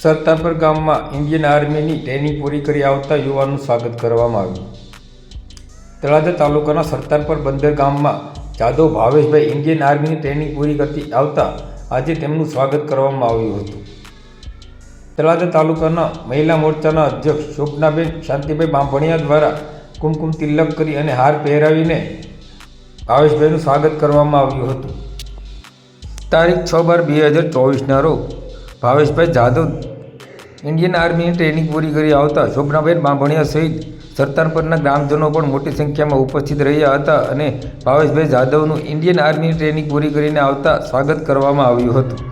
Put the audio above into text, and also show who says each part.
Speaker 1: સરતારપર ગામમાં Indian આર્મીની training પૂરી કરી આવતા યુવાનનું સ્વાગત કરવામાં આવ્યું. તળાજા તાલુકાના સરતારપર બંદર ગામમાં જાદવ ભાવેશભાઈ ઇન્ડિયન આર્મીની ટ્રેનિંગ પૂરી કરતી આવતા આજે તેમનું સ્વાગત કરવામાં આવ્યું હતું. તળાજા તાલુકાના મહિલા મોરચાના અધ્યક્ષ શોભનાબેન શાંતિભાઈ બાંભણિયા દ્વારા કુમકુમ તિલક કરી અને હાર પહેરાવીને ભાવેશભાઈનું સ્વાગત કરવામાં આવ્યું હતું. તારીખ 6/12/2024ના રોજ ભાવેશભાઈ જાદવ ઇન્ડિયન આર્મીની ટ્રેનિંગ પૂરી કરી આવતા શોભનાબેન બાંભણિયા સહિત સરતારપરના ગ્રામજનો પણ મોટી સંખ્યામાં ઉપસ્થિત રહ્યા હતા અને ભાવેશભાઈ જાદવનું ઇન્ડિયન આર્મીની ટ્રેનિંગ પૂરી કરીને આવતા સ્વાગત કરવામાં આવ્યું હતું.